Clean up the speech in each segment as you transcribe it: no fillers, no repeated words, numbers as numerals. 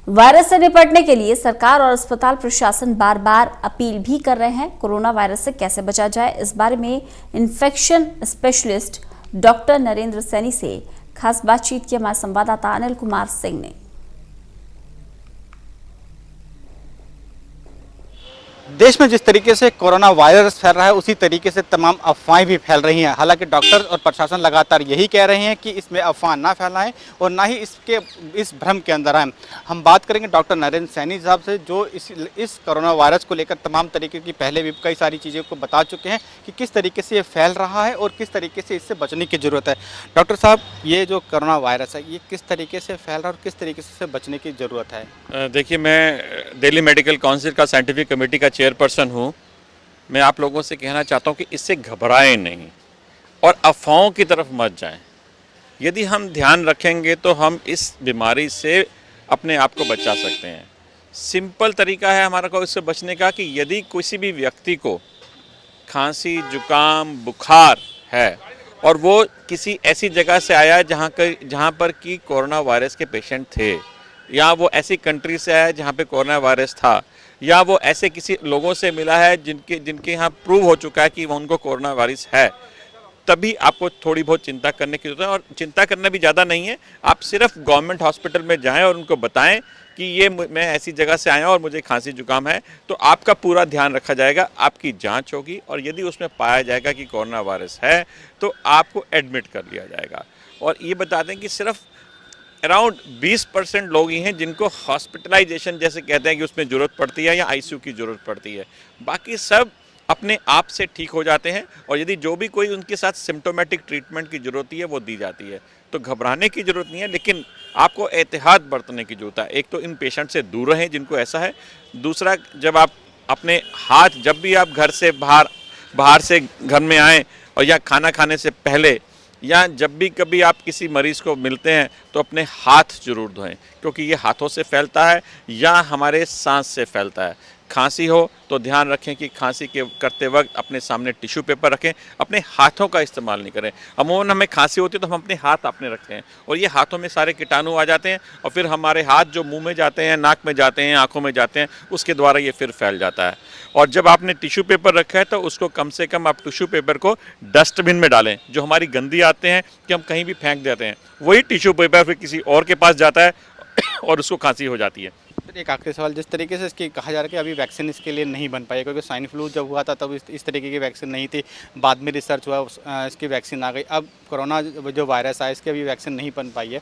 Virus से निपटने के लिए सरकार और अस्पताल प्रशासन बार बार अपील भी कर रहे हैं। कोरोना वायरस से कैसे बचा जाए, इस बारे में infection specialist doctor Narendra Saini से खास बातचीत की हमारे संवाददाता अनिल कुमार सिंह ने। देश में जिस तरीके से कोरोना वायरस फैल रहा है उसी तरीके से तमाम अफवाहें भी फैल रही हैं। हालांकि डॉक्टर और प्रशासन लगातार यही कह रहे हैं कि इसमें अफवाह ना फैलाएं और ना ही इस भ्रम के अंदर आएं। हम बात करेंगे डॉक्टर नरेंद्र सैनी साहब से, जो इस कोरोना वायरस को लेकर तमाम तरीके की पहले भी कई सारी चीज़ों को बता चुके हैं कि किस तरीके से ये फैल रहा है और किस तरीके से इससे बचने की ज़रूरत है। डॉक्टर साहब, ये जो कोरोना वायरस है ये किस तरीके से फैल रहा है और किस तरीके से बचने की ज़रूरत है? देखिए, मैं दिल्ली मेडिकल काउंसिल का साइंटिफिक कमेटी का चेयरपर्सन हूँ। मैं आप लोगों से कहना चाहता हूँ कि इससे घबराएं नहीं और अफवाहों की तरफ मत जाएं। यदि हम ध्यान रखेंगे तो हम इस बीमारी से अपने आप को बचा सकते हैं। सिंपल तरीका है हमारा को इससे बचने का कि यदि किसी भी व्यक्ति को खांसी, जुकाम, बुखार है और वो किसी ऐसी जगह से आया है जहाँ पर कि कोरोना वायरस के पेशेंट थे, या वो ऐसी कंट्री से आया है जहाँ पे कोरोना वायरस था, या वो ऐसे किसी लोगों से मिला है जिनके यहाँ प्रूव हो चुका है कि वो उनको कोरोना वायरस है, तभी आपको थोड़ी बहुत चिंता करने की जरूरत है। और चिंता करना भी ज़्यादा नहीं है, आप सिर्फ गवर्नमेंट हॉस्पिटल में जाएं और उनको बताएं कि ये मैं ऐसी जगह से आया हूँ और मुझे खांसी जुकाम है, तो आपका पूरा ध्यान रखा जाएगा। आपकी जांच होगी और यदि उसमें पाया जाएगा कि कोरोना वायरस है तो आपको एडमिट कर लिया जाएगा। और ये बता दें कि सिर्फ अराउंड 20% लोग ही हैं जिनको हॉस्पिटलाइजेशन जैसे कहते हैं कि उसमें ज़रूरत पड़ती है या आईसीयू की ज़रूरत पड़ती है। बाकी सब अपने आप से ठीक हो जाते हैं और यदि जो भी कोई उनके साथ सिम्टोमेटिक ट्रीटमेंट की ज़रूरत है वो दी जाती है। तो घबराने की ज़रूरत नहीं है, लेकिन आपको एहतियात बरतने की ज़रूरत है। एक तो इन पेशेंट से दूर रहें जिनको ऐसा है। दूसरा, जब आप अपने हाथ, जब भी आप घर से बाहर से घर में आएँ और या खाना खाने से पहले या जब भी कभी आप किसी मरीज़ को मिलते हैं तो अपने हाथ जरूर धोएं, क्योंकि ये हाथों से फैलता है या हमारे सांस से फैलता है। खांसी हो तो ध्यान रखें कि खांसी के करते वक्त अपने सामने टिश्यू पेपर रखें, अपने हाथों का इस्तेमाल नहीं करें। अमूमन हमें खांसी होती है तो हम अपने हाथ अपने रखते हैं और ये हाथों में सारे कीटाणु आ जाते हैं और फिर हमारे हाथ जो मुंह में जाते हैं, नाक में जाते हैं, आंखों में जाते हैं, उसके द्वारा ये फिर फैल जाता है। और जब आपने टिश्यू पेपर रखा है तो उसको कम से कम आप टिश्यू पेपर को डस्टबिन में डालें। जो हमारी गंदी आते हैं कि हम कहीं भी फेंक देते हैं, वही टिश्यू पेपर फिर किसी और के पास जाता है और उसको खांसी हो जाती है। एक आखिरी सवाल, जिस तरीके से इसकी कहा जा रहा है कि अभी वैक्सीन इसके लिए नहीं बन पाई, क्योंकि स्वाइन फ्लू जब हुआ था तब इस तरीके की वैक्सीन नहीं थी, बाद में रिसर्च हुआ, इसकी वैक्सीन आ गई। अब कोरोना जो वायरस आया इसकी अभी वैक्सीन नहीं बन पाई है,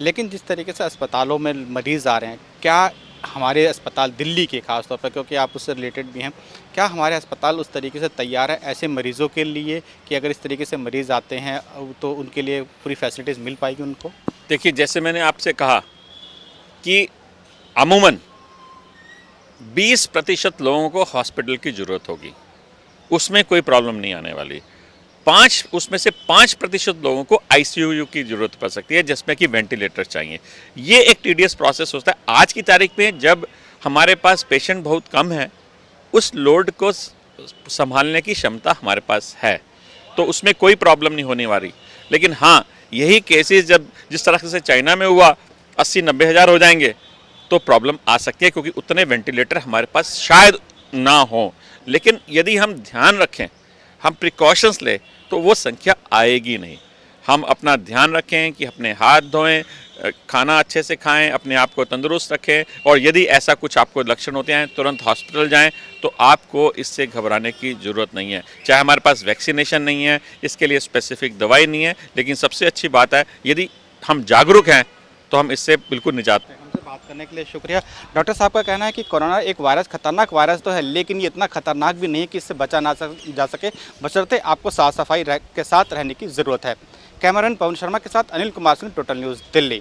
लेकिन जिस तरीके से अस्पतालों में मरीज़ आ रहे हैं, क्या हमारे अस्पताल दिल्ली के खासतौर पर, क्योंकि आप उससे रिलेटेड भी हैं, क्या हमारे अस्पताल उस तरीके से तैयार है ऐसे मरीज़ों के लिए कि अगर इस तरीके से मरीज़ आते हैं तो उनके लिए पूरी फैसिलिटीज़ मिल पाएगी उनको? देखिए, जैसे मैंने आपसे कहा कि अमूमन 20% लोगों को हॉस्पिटल की ज़रूरत होगी, उसमें कोई प्रॉब्लम नहीं आने वाली। उसमें से 5% लोगों को आईसीयू की ज़रूरत पड़ सकती है, जिसमें कि वेंटिलेटर चाहिए। ये एक टीडियस प्रोसेस होता है। आज की तारीख में जब हमारे पास पेशेंट बहुत कम है, उस लोड को संभालने की क्षमता हमारे पास है, तो उसमें कोई प्रॉब्लम नहीं होने वाली। लेकिन हाँ, यही केसेस जब जिस तरह से चाइना में हुआ 80-90 हज़ार हो जाएंगे तो प्रॉब्लम आ सकती है, क्योंकि उतने वेंटिलेटर हमारे पास शायद ना हो। लेकिन यदि हम ध्यान रखें, हम प्रिकॉशंस लें, तो वो संख्या आएगी नहीं। हम अपना ध्यान रखें कि अपने हाथ धोएं, खाना अच्छे से खाएं, अपने आप को तंदुरुस्त रखें, और यदि ऐसा कुछ आपको लक्षण होते हैं तुरंत हॉस्पिटल जाएं। तो आपको इससे घबराने की ज़रूरत नहीं है। चाहे हमारे पास वैक्सीनेशन नहीं है, इसके लिए स्पेसिफिक दवाई नहीं है, लेकिन सबसे अच्छी बात है यदि हम जागरूक हैं तो हम इससे बिल्कुल निजात हैं। हमसे बात करने के लिए शुक्रिया। डॉक्टर साहब का कहना है कि कोरोना एक वायरस, खतरनाक वायरस तो है, लेकिन ये इतना खतरनाक भी नहीं है कि इससे बचा ना जा सके, बशर्ते आपको साफ सफाई के साथ रहने की ज़रूरत है। कैमरामैन पवन शर्मा के साथ अनिल कुमार सिंह, टोटल न्यूज़, दिल्ली।